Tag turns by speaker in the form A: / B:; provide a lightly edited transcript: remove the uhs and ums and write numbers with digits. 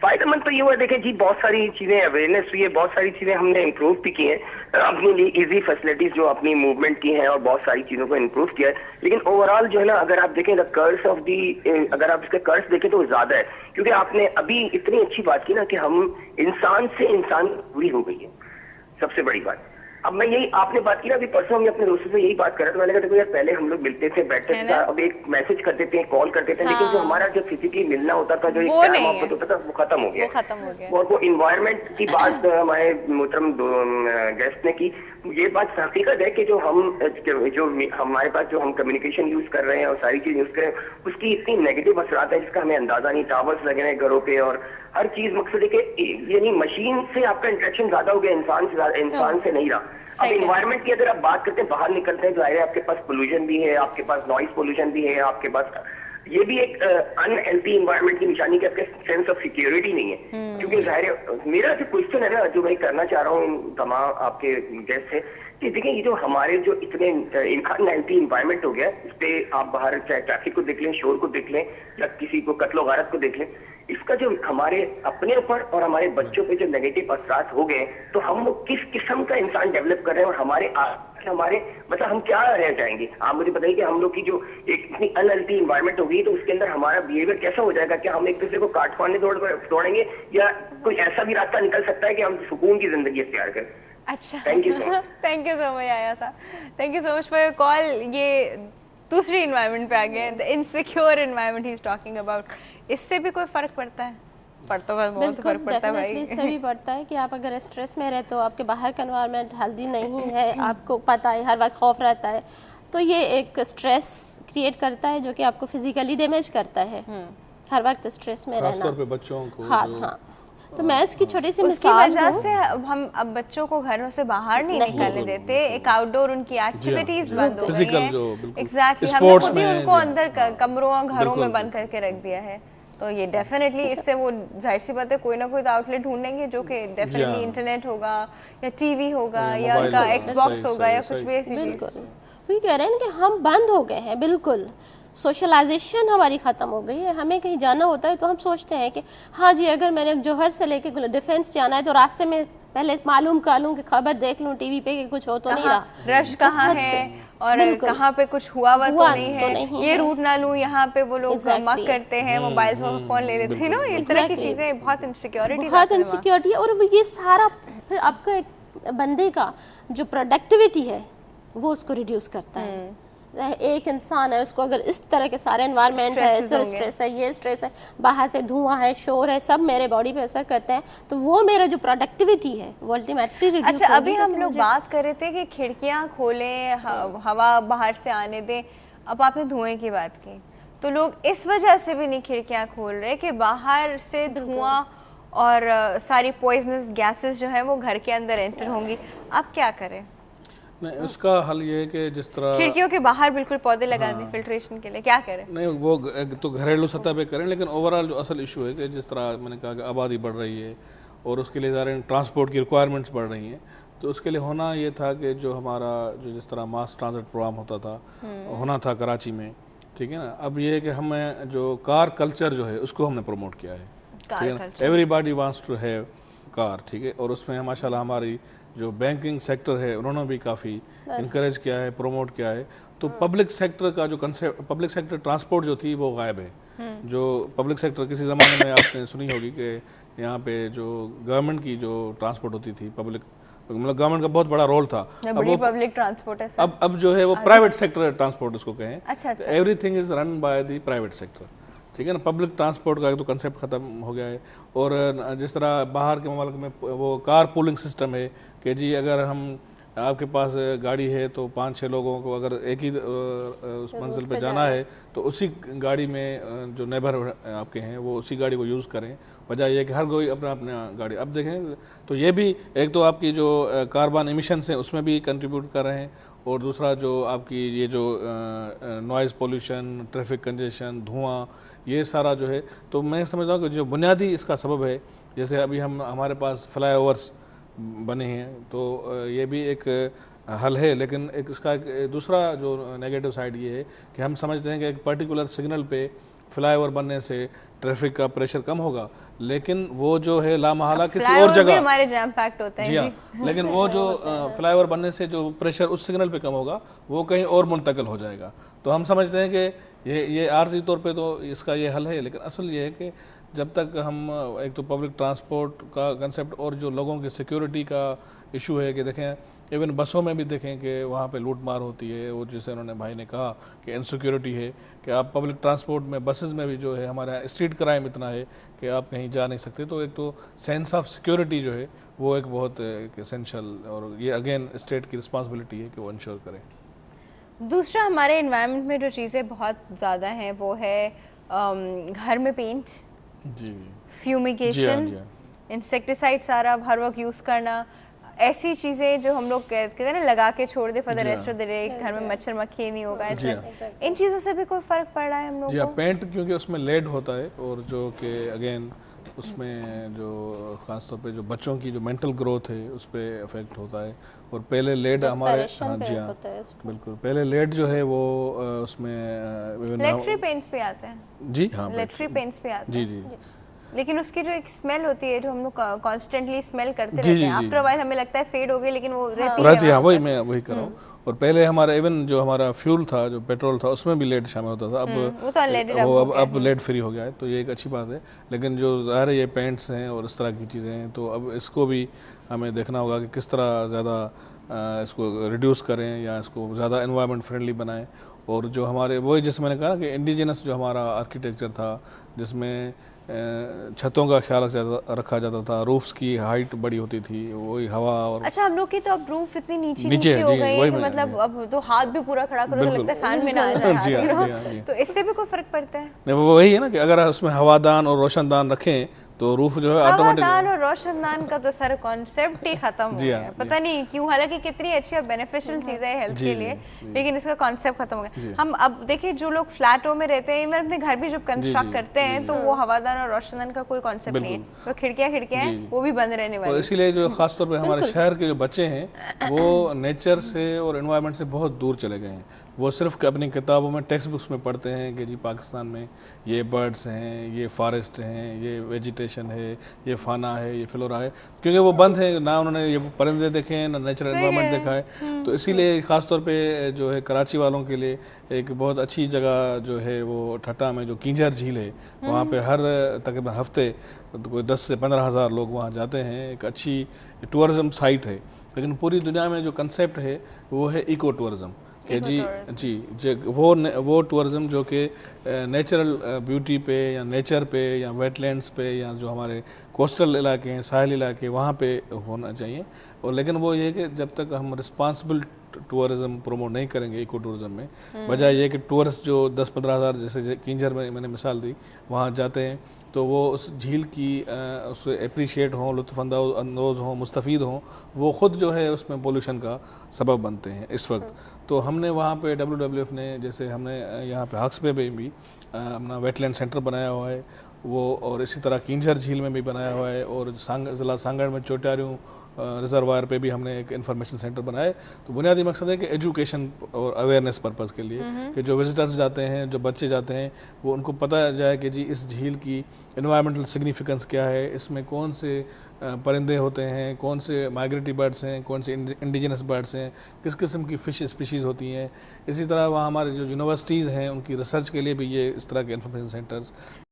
A: فائدہ مند تو یہ ہوا دیکھیں جی بہت ساری چیزیں اویئرنیس ہوئی ہے, بہت ساری چیزیں ہم نے امپروو بھی کی ہیں اپنی لیے, ایزی فیسلٹیز جو اپنی موومنٹ کی ہیں اور بہت ساری چیزوں کو امپروو کیا ہے. لیکن اوور آل جو ہے نا اگر آپ دیکھیں کرس آف دی, اگر آپ اس کے کرس دیکھیں تو وہ زیادہ ہے, کیونکہ آپ نے ابھی اتنی اچھی بات کی نا کہ ہم انسان سے انسان پوری ہو گئی ہے, سب سے بڑی بات. اب میں یہی آپ نے بات کی نا ابھی پرسوں ہم اپنے دوستوں سے یہی بات کر رہے تھے, میں نے کہا دیکھو یار پہلے ہم لوگ ملتے تھے بیٹھتے تھے, اب ایک میسج کرتے تھے کال کرتے تھے, لیکن جو ہمارا جو فزیکلی ملنا ہوتا تھا, جو ایک پیار محبت ہوتا تھا وہ ختم ہو گیا. اور وہ انوائرمنٹ کی بات ہمارے محترم گیسٹ نے کی, یہ بات حقیقت ہے کہ جو ہمارے پاس جو ہم کمیونیکیشن یوز کر رہے ہیں اور ساری چیز یوز کر رہے ہیں اس کی اتنی نیگیٹو اثرات ہیں جس کا ہمیں اندازہ نہیں. ٹاورس لگے ہیں گھروں پہ اور ہر چیز, مقصد ہے کہ یعنی مشین سے آپ کا انٹریکشن زیادہ ہو گیا, انسان سے نہیں رہا. اب انوائرمنٹ کی اگر آپ بات کرتے ہیں, باہر نکلتے ہیں, ظاہر ہے آپ کے پاس پولوشن بھی ہے, آپ کے پاس نوائز پولوشن بھی ہے, آپ کے پاس یہ بھی ایک ان ہیلتھی انوائرمنٹ کی نشانی کہ آپ کے سینس آف سیکیورٹی نہیں ہے. کیونکہ ظاہر ہے میرا جو کوشچن ہے نا جو میں کرنا چاہ رہا ہوں تمام آپ کے گیسٹ سے, کہ دیکھیں یہ جو ہمارے جو اتنے ان ہیلتھی انوائرمنٹ ہو گیا, اس پہ آپ باہر چاہے ٹریفک کو دیکھ لیں, شور کو دیکھ لیں, یا کسی کو قتل و غارت کو دیکھ لیں, اس کا جو ہمارے اپنے اوپر اور ہمارے بچوں پہ جو نیگیٹو اثرات ہو گئے, تو ہم وہ کس قسم کا انسان ڈیولپ کر رہے ہیں اور ہمارے مطلب ہم کیا رہ جائیں گے. آپ مجھے بتائیے کہ ہم لوگ کی جو ایک اتنی ان ہیلتھی انوائرمنٹ ہوگی تو اس کے اندر ہمارا بہیویئر کیسا ہو جائے گا, کہ ہم ایک دوسرے کو کاٹ پھاڑنے دوڑیں گے, یا کوئی ایسا بھی راستہ نکل سکتا ہے کہ ہم سکون کی زندگی اختیار کریں.
B: اچھا, تھینک یو سو مچ آیا صاحب, thank you so much for your call. یہ دوسری انوائرمنٹ پہ آ گئے, insecure environment he is talking about. اس سے بھی کوئی فرق پڑتا ہے؟ بہت فرق پڑتا ہے بھائی,
C: اس سے بھی پڑتا ہے کہ آپ اگر اسٹریس میں رہتے ہو, آپ کے باہر کا انوائرمنٹ ہیلدی نہیں ہے, آپ کو پتہ ہے ہر وقت خوف رہتا ہے, تو یہ ایک اسٹریس کریٹ کرتا ہے جو کہ آپ کو فزیکلی ڈیمیج کرتا ہے. ہر وقت اسٹریس میں رہنا,
D: خاص طور پہ بچوں کو.
C: ہاں, تو میں اس کی چھوٹی سی
B: اس کی وجہ سے ہم اب بچوں کو گھروں سے باہر نہیں نکلنے دیتے, ایک آؤٹ ڈور ان کی ایکٹیویٹیز بند ہو گئی ہیں. ایگزیکٹلی, ہم نے خود ہی ان کو اندر کمروں گھروں میں بند کر کے رکھ دیا ہے. تو یہ ڈیفینیٹلی اس سے وہ ظاہر سی بات ہے کوئی نہ کوئی تو آؤٹ لیٹ ڈھونڈیں گے, جو کہ ڈیفینیٹلی انٹرنیٹ ہوگا یا ٹی وی ہوگا یا ان کا ایکس باکس ہوگا یا کچھ بھی ایسی چیز.
C: بالکل وہی کہہ رہے ہیں کہ ہم بند ہو گئے ہیں, بالکل سوشلائزیشن ہماری ختم ہو گئی ہے. ہمیں کہیں جانا ہوتا ہے تو ہم سوچتے ہیں کہ ہاں جی اگر میں نے جوہر سے لے کے ڈیفینس جانا ہے تو راستے میں پہلے معلوم کر لوں کہ خبر دیکھ لوں ٹی وی پہ کہ کچھ ہو تو نہیں رہا,
B: رش کہاں ہے اور کہاں پہ کچھ ہوا تو نہیں ہے, یہ روٹ نہ لوں, یہاں پہ وہ لوگ مک کرتے ہیں, موبائل فون لے لیتے ہیں نا, اس طرح کی چیزیں. بہت
C: انسیکیورٹی, اور یہ سارا پھر آپ کا ایک بندے کا جو پروڈکٹیوٹی ہے وہ اس کو ریڈیوس کرتا ہے. ایک انسان ہے, اس کو اگر اس طرح کے سارے انوائرمنٹ ہے, اسٹریس ہے, یہ اسٹریس ہے, باہر سے دھواں ہے, شور ہے, سب میرے باڈی پہ اثر کرتے ہیں, تو وہ میرا جو پروڈکٹیوٹی ہے وہ الٹیمیٹلی ریڈیوس ہوگی.
B: اچھا, ابھی ہم لوگ بات کر رہے تھے کہ کھڑکیاں کھولیں, ہوا باہر سے آنے دیں, اب آپ نے دھوئیں کی بات کی, تو لوگ اس وجہ سے بھی نہیں کھڑکیاں کھول رہے کہ باہر سے دھواں اور ساری پوائزنس گیسز جو ہیں وہ گھر کے اندر انٹر ہوں گی. آپ کیا کریں؟
D: نہیں, اس کا حل یہ ہے کہ جس طرح
B: کھڑکیوں کے باہر بالکل پودے لگا دیں فلٹریشن کے لیے, کیا کریں؟
D: نہیں, وہ تو گھریلو سطح پہ کریں, لیکن اوور آل جو اصل ایشو ہے کہ جس طرح میں نے کہا کہ آبادی بڑھ رہی ہے اور اس کے لیے ظاہر ٹرانسپورٹ کی ریکوائرمنٹس بڑھ رہی ہیں, تو اس کے لیے ہونا یہ تھا کہ جو ہمارا جو جس طرح ماس ٹرانزٹ پروگرام ہوتا تھا, ہونا تھا کراچی میں, ٹھیک ہے نا. اب یہ ہے کہ ہمیں جو کار کلچر جو ہے اس کو ہم نے پروموٹ کیا ہے, ٹھیک ہے نا. Everybody wants to have car, ٹھیک ہے, اور اس میں ماشاء اللہ ہماری جو بینکنگ سیکٹر ہے انہوں نے بھی کافی انکریج کیا ہے, پروموٹ کیا ہے. تو پبلک سیکٹر کا جو کنسیپٹ, پبلک سیکٹر ٹرانسپورٹ جو تھی وہ غائب ہے. جو پبلک سیکٹر کسی زمانے میں آپ نے سنی ہوگی کہ یہاں پہ جو گورنمنٹ کی جو ٹرانسپورٹ ہوتی تھی, پبلک مطلب گورنمنٹ کا بہت بڑا رول تھا.
B: پبلک ٹرانسپورٹ ہے,
D: اب جو ہے وہ پرائیویٹ سیکٹر ٹرانسپورٹ اس کو کہیں. Every thing is run by the private sector, ٹھیک ہے نا. پبلک ٹرانسپورٹ کا تو کنسیپٹ ختم ہو گیا ہے. اور جس طرح باہر کے ممالک میں وہ کار پولنگ سسٹم ہے کہ جی اگر ہم آپ کے پاس گاڑی ہے تو 5-6 لوگوں کو اگر ایک ہی اس منزل پہ جانا ہے تو اسی گاڑی میں جو نیبر آپ کے ہیں وہ اسی گاڑی کو یوز کریں, بجائے یہ کہ ہر کوئی اپنا اپنا گاڑی. اب دیکھیں تو یہ بھی ایک تو آپ کی جو کاربن ایمیشنس ہیں اس میں بھی کنٹریبیوٹ کر رہے ہیں, اور دوسرا جو آپ کی یہ جو نوائز پولوشن, ٹریفک کنجیشن, دھواں, یہ سارا جو ہے. تو میں سمجھتا ہوں کہ جو بنیادی اس کا سبب ہے, جیسے ابھی ہمارے پاس فلائی اوورس بنے ہیں تو یہ بھی ایک حل ہے, لیکن ایک اس کا ایک دوسرا جو نیگیٹو سائڈ یہ ہے کہ ہم سمجھتے ہیں کہ ایک پرٹیکولر سگنل پہ فلائی اوور بننے سے ٹریفک کا پریشر کم ہوگا، لیکن وہ جو ہے لامحالہ کسی اور جگہ
B: ہمارے جام پیکٹ ہوتے ہیں
D: جی ہاں، لیکن وہ جو فلائی اوور بننے سے جو پریشر اس سگنل پہ کم ہوگا وہ کہیں اور منتقل ہو جائے گا. تو ہم سمجھتے ہیں کہ یہ عارضی طور پہ تو اس کا یہ حل ہے، لیکن اصل یہ ہے کہ جب تک ہم ایک تو پبلک ٹرانسپورٹ کا کنسیپٹ اور جو لوگوں کی سیکیورٹی کا ایشو ہے کہ دیکھیں ایون بسوں میں بھی دیکھیں کہ وہاں پہ لوٹ مار ہوتی ہے، وہ جسے انہوں نے بھائی نے کہا کہ انسیکیورٹی ہے کہ آپ پبلک ٹرانسپورٹ میں بسز میں بھی جو ہے ہمارے یہاں اسٹریٹ کرائم اتنا ہے کہ آپ کہیں جا نہیں سکتے. تو ایک تو سینس آف سیکیورٹی جو ہے وہ ایک بہت اسینشل، اور یہ اگین اسٹیٹ کی رسپانسبلٹی ہے کہ وہ انشور کریں.
B: دوسرا ہمارے انوائرمنٹ میں جو چیزیں بہت زیادہ ہیں وہ ہے گھر میں پینٹ،
D: جی
B: فیومیگیشن، انسیکٹیسائڈ سارا ہر وقت یوز کرنا، ایسی چیزیں جو ہم لوگ کہتے ہیں نا لگا کے چھوڑ دے for the rest of the day, گھر میں مچھر مکھی نہیں ہوگا. ان چیزوں سے بھی کوئی فرق پڑ رہا ہے ہم لوگوں کو؟
D: جی ہاں، پینٹ کیونکہ اس میں لیڈ ہوتا ہے، اور جو کہ اگین اس میں جو خاص طور پہ جو بچوں کی جو مینٹل گروتھ ہے اس پہ افیکٹ ہوتا ہے. اور پہلے لیڈ ہمارے جی ہاں بالکل، پہلے لیڈ جو ہے وہ اس میں
B: لیٹری پینٹس پہ آتے ہیں.
D: جی ہاں
B: لیٹری پینٹس پہ آتے
D: جی
B: ہیں،
D: جی،
B: لیکن اس کی جو ایک اسمیل ہوتی ہے جو ہم لوگ کانسٹنٹلی اسمیل کرتے رہتے ہیں، آفٹر وائل ہمیں لگتا ہے فیڈ ہو گئی لیکن وہ رہتی ہے.
D: ہاں وہی میں وہی کر رہا ہوں. اور پہلے ہمارا ایون جو ہمارا فیول تھا، جو پیٹرول تھا، اس میں بھی لیڈ شامل ہوتا تھا. اب لیڈ فری ہو گیا ہے، تو یہ ایک اچھی بات ہے. لیکن جو ظاہر ہے یہ پینٹس ہیں اور اس طرح کی چیزیں ہیں، تو اب اس کو بھی ہمیں دیکھنا ہوگا کہ کس طرح زیادہ اس کو ریڈیوس کریں یا اس کو زیادہ انوائرمنٹ فرینڈلی بنائیں. اور جو ہمارے وہی جیسے میں نے کہا کہ انڈیجنس جو ہمارا آرکیٹیکچر تھا، جس میں چھتوں کا خیال رکھا جاتا تھا، روفس کی ہائٹ بڑی ہوتی تھی، وہی ہوا. اور
B: اچھا ہم لوگ کی تو اب روف اتنی نیچے ہو گئی ہے کہ مطلب اب تو ہاتھ بھی پورا کھڑا کرو تو لگتا ہے فین میں نہ آ جائے. تو اس سے بھی کوئی فرق پڑتا ہے؟
D: نہیں، وہ وہی ہے نا کہ اگر اس میں ہوادان اور روشن دان رکھیں تو روف جو ہے
B: آٹومیٹک. ہوادان اور روشن دان کا تو سر کانسیپٹ ہی ختم ہو گیا، پتہ نہیں کیوں، حالانکہ کتنی اچھی اور بینیفیشل چیز ہے ہیلتھ کے لیے، لیکن اس کا کانسیپٹ ختم ہو گیا. ہم اب دیکھیں جو لوگ فلیٹوں میں رہتے ہیں، ایون اپنے گھر بھی جب کنسٹرکٹ کرتے ہیں تو وہ ہوادان اور روشن دان کا کوئی کانسیپٹ نہیں ہے. تو کھڑکیاں ہیں وہ بھی بند رہنے والی.
D: اسی لیے جو خاص طور پہ ہمارے شہر کے جو بچے ہیں وہ نیچر سے اور انوائرمنٹ سے بہت دور چلے گئے ہیں. وہ صرف اپنی کتابوں میں ٹیکسٹ بکس میں پڑھتے ہیں کہ جی پاکستان میں یہ برڈس ہیں، یہ فارسٹ ہیں، یہ ویجیٹیشن ہے، یہ فانا ہے، یہ فلورا ہے، کیونکہ وہ بند ہیں، نہ انہوں نے یہ پرندے دیکھے ہیں، نہ نیچرل انوائرمنٹ دیکھا ہے. تو اسی لیے خاص طور پہ جو ہے کراچی والوں کے لیے ایک بہت اچھی جگہ جو ہے وہ ٹھٹا میں جو کینجر جھیل ہے، وہاں پہ ہر تقریباً ہفتے کوئی 10 سے 15 ہزار لوگ وہاں جاتے ہیں. ایک اچھی ٹورزم سائٹ ہے. لیکن پوری دنیا میں جو کنسیپٹ ہے وہ ہے ایکو ٹورزم، کہ جی وہ ٹورزم جو کہ نیچرل بیوٹی پہ یا نیچر پہ یا ویٹ لینڈس پہ یا جو ہمارے کوسٹل علاقے ہیں، ساحلی علاقے، وہاں پہ ہونا چاہیے. اور لیکن وہ یہ کہ جب تک ہم رسپانسبل ٹورزم پروموٹ نہیں کریں گے ایکو ٹورزم میں، بجائے یہ کہ ٹورسٹ جو 10-15 ہزار جیسے کینجر میں نے مثال دی وہاں جاتے ہیں تو وہ اس جھیل کی اس سے اپریشیٹ ہوں، لطف اندوز ہوں، مستفید ہوں، وہ خود جو ہے اس میں پولوشن کا سبب بنتے ہیں اس وقت. تو ہم نے وہاں پہ WWF نے جیسے ہم نے یہاں پہ ہاکس پہ بھی اپنا ویٹ لینڈ سینٹر بنایا ہوا ہے وہ، اور اسی طرح کینجر جھیل میں بھی بنایا ہوا ہے، اور ضلع سانگڑ میں چوٹیاریوں ریزروائر پہ بھی ہم نے ایک انفارمیشن سینٹر بنایا ہے. تو بنیادی مقصد ہے کہ ایجوکیشن اور اویئرنیس پرپز کے لیے کہ جو وزٹرز جاتے ہیں، جو بچے جاتے ہیں، وہ ان کو پتہ جائے کہ جی اس جھیل کی انوائرمنٹل سگنیفیکنس کیا ہے، اس میں کون سے پرندے ہوتے ہیں، کون سے مائیگریٹری برڈس ہیں، کون سے انڈیجنس برڈس ہیں، کس قسم کی فش اسپیشیز ہوتی ہیں. اسی طرح وہاں ہمارے جو یونیورسٹیز ہیں ان کی ریسرچ کے لیے بھی یہ اس طرح کے انفارمیشن سینٹرز